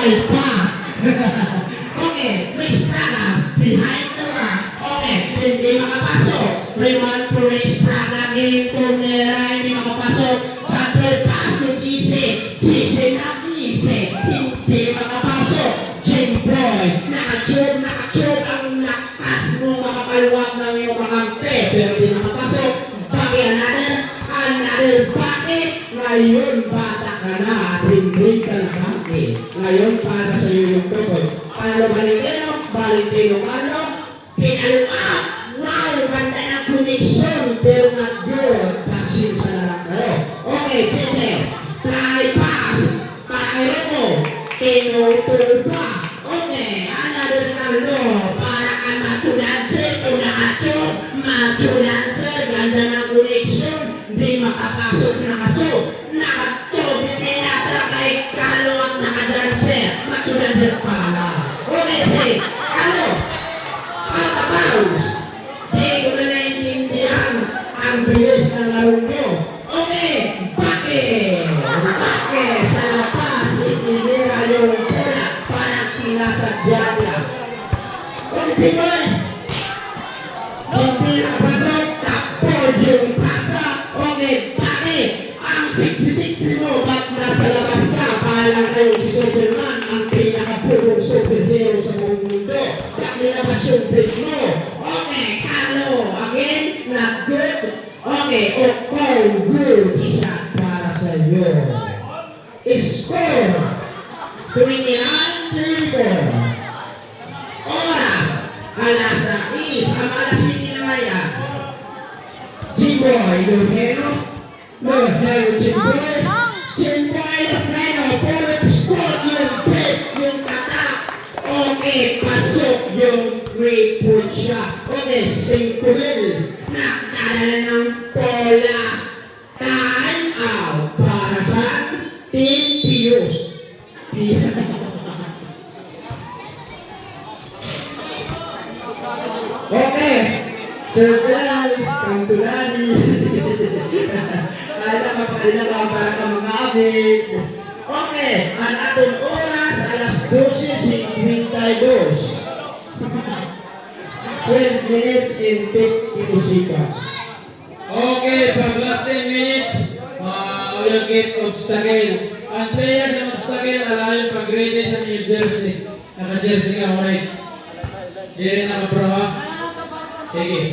may pa. Okay, may spraga behind the bar. Okay, hindi makapasok. May one to raise spraga ganitong hindi makapasok. Sa third pass ng Gise. Gise na Gise. Hindi makapasok. Jimboy, nakachog ang lakas mo makakalwag ng iyong kakampi. Pero di nakapasok. Bakit another bakit? Ngayon bata ka na at hindi ka na bakit. Ngayon para sa iyo yung tukoy. Palo Valentino, pinalungat. Wow, ganda ng connection. Pero not good. Kasi sa lang kayo. Okay, Jesse. Fly pass. Para mo. Tinutol pa. Okay, another talo. Para ka matulansir. Kung nakachok, matulansir. Ganda ng connection. Di makapasok na nakachok. Nakachok. Pinasa kay Kalo ang nakadanser. Matulansir pala. Okay, say. Kalo. Pagkapaus. Di ko na naiintindihan ang bilis ng laro nyo. Okay, bakit? Bakit? Sa lapas, itinira yung bola parang sinasadya niya. Okay, Timon. Hindi nakapasok, tapos yung pasa. Okay, bakit? Ang siksi-siksi mo, ba't nasa labas ka? Palang kayo si Superman, ang pinakapulong superhero sa buong mundo. Ba't nilabas yung bridge mo? Okay, Carlo, again, not good. Okay, good. Shot para sa iyo. Score, 29-34. Oras, alas 6, ang alas 7 na ngayon. Jimboy, Lugeno, Jimboy, Lugeno, pull-up spot, yung break, yung tatak. Okay, pasok yung 3-point shot. Okay, 5-mil. Nakadala ng bola. Time out. Para sa Team Pius. Okay. Circle, Pantulani. Kaya kapalina ka para ka makakabit. Okay, ang atong oras, alas 12:52. 12 minutes and 50 seconds. Okay, pag last 10 minutes, we'll get obstacle. Ang players ng obstacle, alamin pag-ready sa New Jersey. Naka-jersey ka, alright. Hindi rin naka-pro, ha? Sige.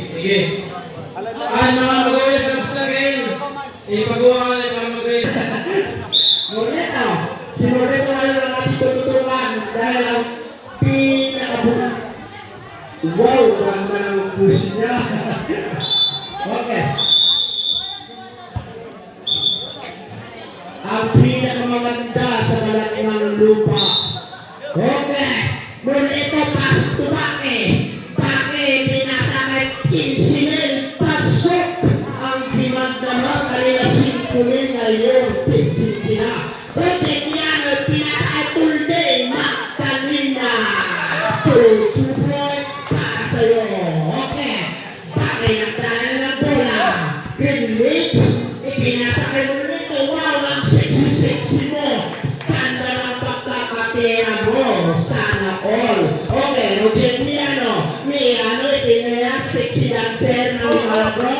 Ang mga mag-uwi sa obstacle, ipagawa ka na para mag-ready. Morneto, si Morneto ngayon lang natin tututukan dahil ang pinakabulan. Wow, ganda ng push niya. Okay. Ang pinakamaganda sa malaki ng lupa. Okay. Morneto, pass to Bake. Bake, pinasa kay 15,000. Pasok ang pinagdamang kanila 5,000 ngayon. 50 na. Okay, yan, pinasa kay Tulde. Magkanina. 2 point para sa'yo. Okay. Bakit nagdala ng bola? Greenwich. Ipinasa kay Morneto. Wow, ang sexy mo. Ganda ng pagkakatira mo. Sana all. Okay, Rogeniano. Ipinasa sexy dancer ng mga bro.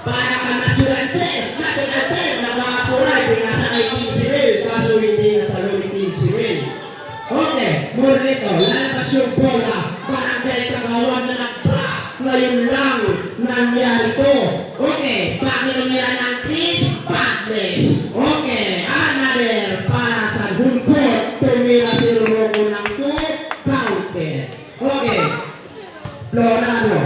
Para ka natulanser. Nakakapura. Ipinasa kay 15,000. Kaso hindi nasa loob ni 15,000. Okay, Morneto, lalabas yung bola. Parang dahil kagawan na nagpa. Ngayon lang nangyari to. Okay, bakit umira ng Chris Padres? Okay, another para sa Hulkot. Tumira si Roko ng 2 counter. Okay, Florano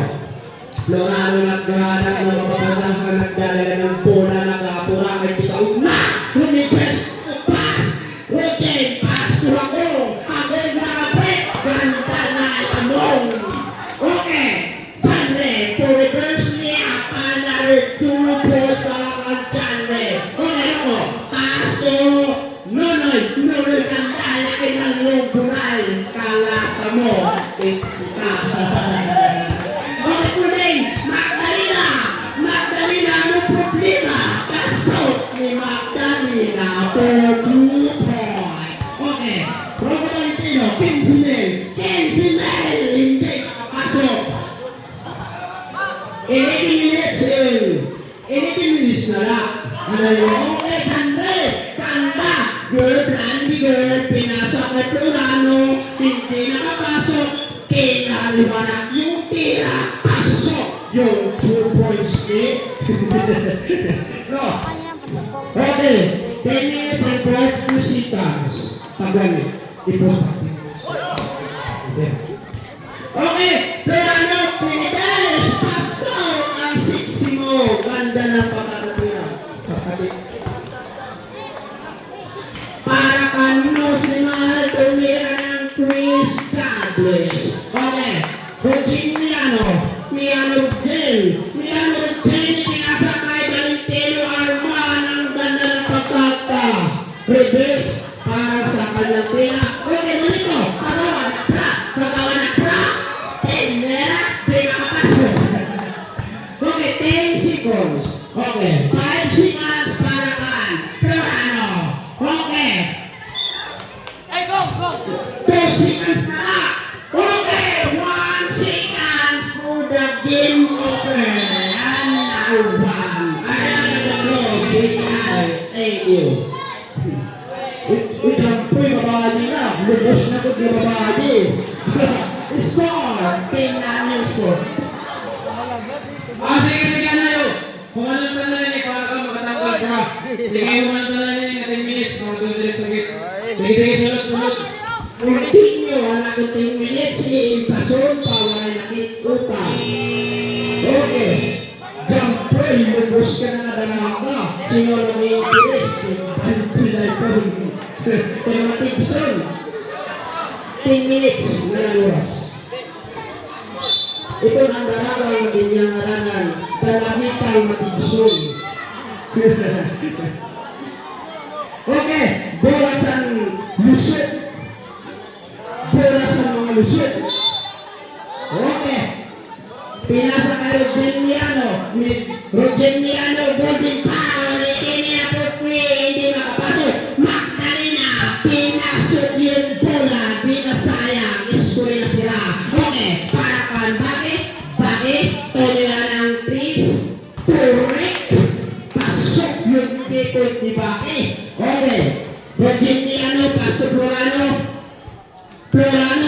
naghahanap ng mapapasahan, nagdala ng bola, nagapura kay Tikaw na! Lumipes, pass! Routine, pass to ako! Agad nakapit! Ganda na itamong! Okay! Janre, to reverse niya, another 2 points para kang Janre. Okay ako, 15 mil, hindi makapasok. 11 minutes in. 11 minutes na lang. Ano yun? Okay, kanda. Girl, Brandy girl, pinasok kay Plurano, hindi nakapasok. Kinaliwanag yung tira, pasok yung 2 points ni. No. Okay, 10 minutes report to seconds. Pagani, i-post natin. Okay, Plurano, Pinibeles, pasok ang 60 mo. Ganda ng pagkakatira. Para kano si Mahal tumira ng quiz, God bless. Okay, Virginiano, Miano Jen, pinasa kay Valentino Arma ng ganda ng pagkata. Reverse para sa kanyang tira. Okay, malito, kagawa na pra, tenera, di makapasok. Okay, 10 seconds. Okay, 5 seconds para kan. Pero ano? Okay. Hey, go! 2 seconds na lang. Okay, 1 seconds for the game over. And now 1. Ayan na close. Thank you. Wait lang po yung babae na. Lubos na po yung babae. Score. Tingnan yung score. Sige na yun. Kung anong tanda ni para ka makatanggal ka. Sige, kung anong tanda ni 10 minutes, makatuloy sa git. Sige, sunod. Continue ang 10 minutes ipason para nakikuta. Okay. Jumper, lubos ka na nadalaga. Sino nang i-interest? Pilay pa rin. Pero matigson. 10 minutes na lang oras. Ito ang darawang kanyang aranan. Dalawitang matigson. Okay. Bola sa lusot. Bola sa mga lusot. Okay. Pinasa kay Rogeniano, golden power, hindi na po hindi makapasok. Magdalena, pinasok yung bola, di na sayang, iskoy na sila. Okay, para kan, bakit? Tumira ng Chris, correct, pasok yung pikot ni Baki. Okay, Rogeniano, Pastor Plurano,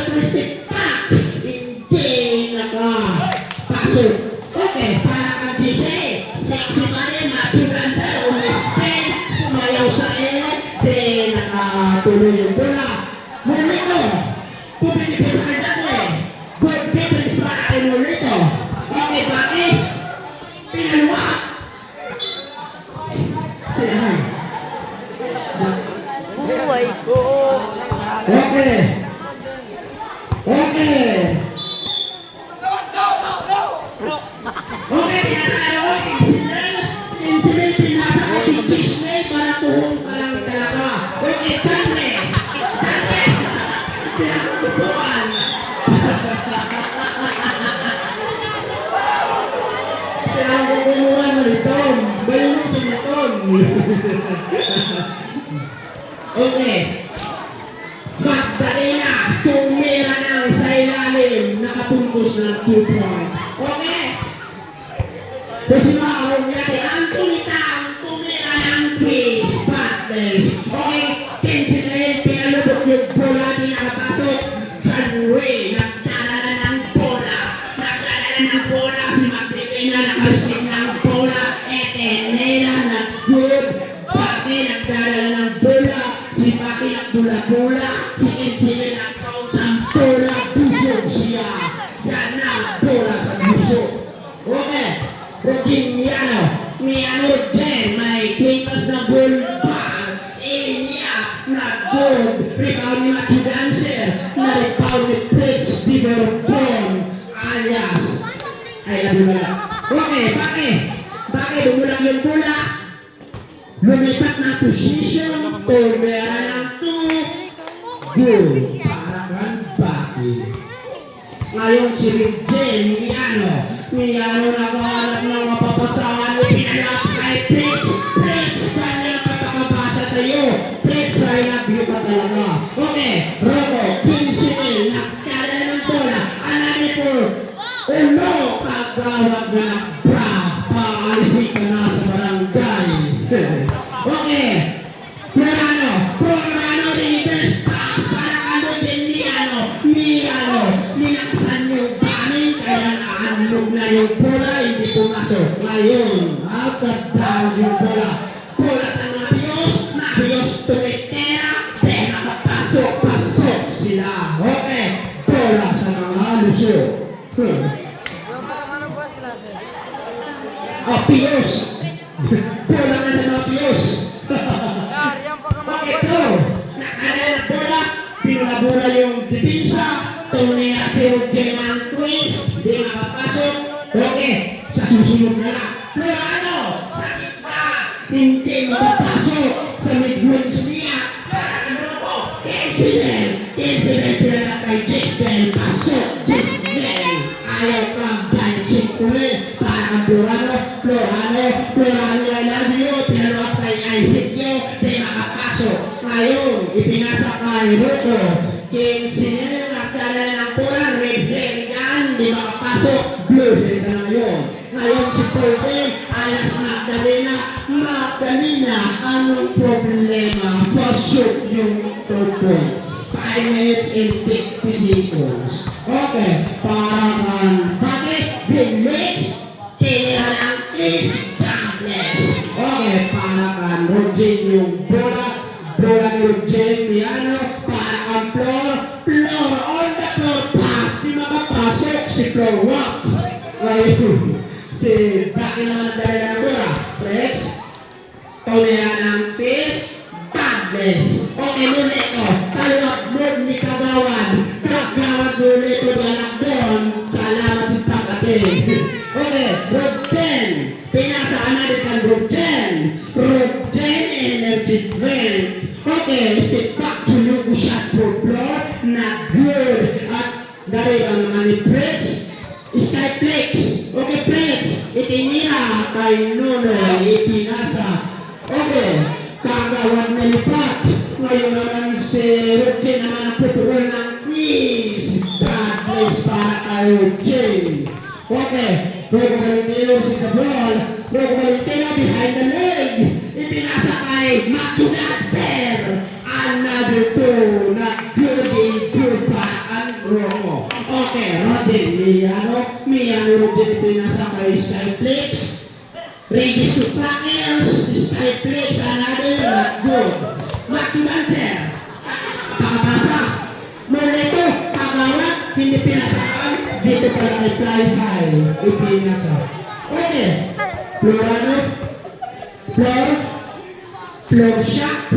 Christic Pack, hindi nakapasok. Okay, para kang DJ, sexy pa rin, matsugan sa umispin, sumayaw sa di nakatuloy yung bola. Mulito, pupinipin sa kanya good difference para kay Mulito. Okay, bakit? Pinaluwa. Sinahan. Buhay ko! Okay. Okay, pinasakay ako, Insinel, pinasa ko yung Disney para tuhong ka lang talaga. Okay, Tanre, pinakukuhan. Pinakukuhan mo ito, bayan mo sa moton. Okay, Magdalena, tumira ng sa ilalim, nakapuntos ng 2 points. Okay. Kasi makarong natin, ang tumitang tumira ng quiz, Patles. Okay, Pensilvania, pinalubot yung bola, di nakapasok. Sunway, nagdalala ng bola. Si Magdalena, nakalisting ng bola. Etenera, nag-good. Baki, nagdalala ng bola. Si Baki, nagdula-bola. Si Pensilvania, nag-cross ang bola. Busog siya. Yan na, bola sa busog. Okay. Rogeniano, Miano Jen, may kwintas na bulbar. Elinia, nag-good. Rebound ni Matthew Dancer. Na-rebound ni Pritz Di Borbon. Alias. Ay, labi mo lang. Okay, bakit? Bumulang yung bola. Lumipat na position. Tumera ng 2. Good. Para kang bakit. Ngayon si Jen, Miano nakahanap ng mapapasahan ni pinalap kay Pritz, kanya napapakabasa sa iyo. Pritz, I love you ka talaga. Okay, Robo, 15 yung bola, hindi pumasok. Ngayon, out of bounds yung bola. Bola sa mga Piyos tumitera, then makapasok, pasok sila. Okay, bola sa mga Lusyo. Piyos. Bola nga sa mga Piyos. Okay, ito. Nakala na bola, pinulabola yung dipinsa, tunea si Rogel ng twist, di makapasok. Okay, sa susunod na lang. Pero ano, sakit pa, hindi makapasok sa mid-wings niya. Para ng grupo, Kinsibel pinalak kay Gisbel, pasok, Gisbel. Ayaw kang banching kulit, para kang Florano, I love you, pinalak kay I hate you, di makapasok. Ngayon, ipinasa kay Rocco, Kinsibel, nagdala ng bola, red hair yan, di makapasok, blue hair ka na ngayon. Ngayon si Polvin, alas Magdalena, anong problema? Pasok yung tupoy. 5 minutes and 50 seconds. Okay, parang bakit? Relax, tinira ng twist, darkness. Okay, parang Roger yung bola ni Roger Miano, parang floor on the floor pass, di makapasok si Floor Wax. Ngayon, si Baki naman dahil na bola. Rex, tumira ng twist, darkness. Okay, muli ito. Talawag mood ni Kagawan. Kagawan muli ito dalang doon. Salamat si Pakatin. Okay, Road 10. Pinasaan natin ang Road 10. Road 10 energy drink. Okay, step back to Lugo shot for floor. Not good. At dahil ang naman ni Fritz, Skyflex. Okay, Fritz. Itinira kay Nuno. Ipinasa. Okay, Kagawan na lipat. Ngayon naman si Roger naman ang pupurol ng quiz. Godless para kay Roger. Okay, Rogo Valentino si Cabral. Rogo Valentino behind the leg. Ipinasa kay Macho Dancer. Another two. Not good in good para ang Rogo. Okay, Roger Miano Roger ipinasa kay Skyflex. Regis to Packers, Skyflex, another not good. Macho Dancer, pakapasa. Mula ito, Kagawan, hindi pinasaan. Dito pala kay Fly High, ipinasa. Okay, Florano, Floor shot.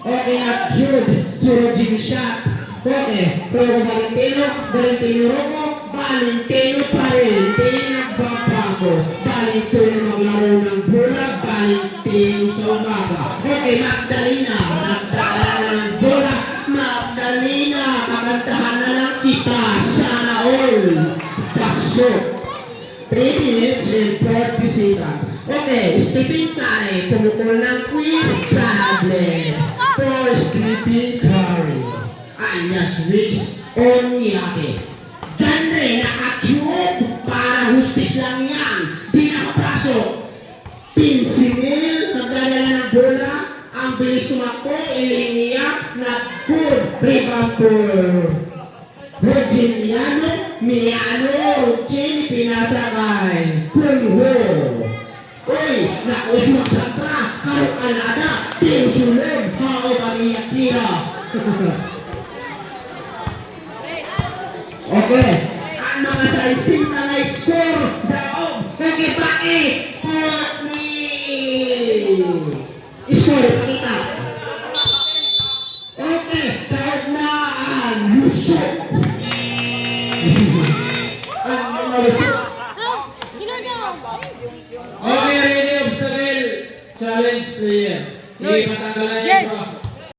Okay, not good. Jurojig shot. Okay, Rogo Valentino Rogo, Valentino pa rin. Tinagbabago. Valentino maglaro ng bola, Valentino sa umaga. Okay, Magdalena, nagdala ng bola. Magdalena, kakantahan na lang kita. Sana all. Pasok. 3 minutes and 40 seconds. Okay, Stephen Curry, pumukul ng quiz problem for Stephen Curry. Alias Rix Onyate. Diyan rin, naka-tube para hustis lang yan. Di nakapasok. Pinsimil, nagdadala ng bola. Ang bilis tumakbo, iliniyak, not good. Rebound for Miano, Roger, pinasa kay Kunho. Uy, nakusmak sa tra, karong alada, tinsulog, hao kaniya tira. Okay, ang mga salising na score, daog, okay, bakit?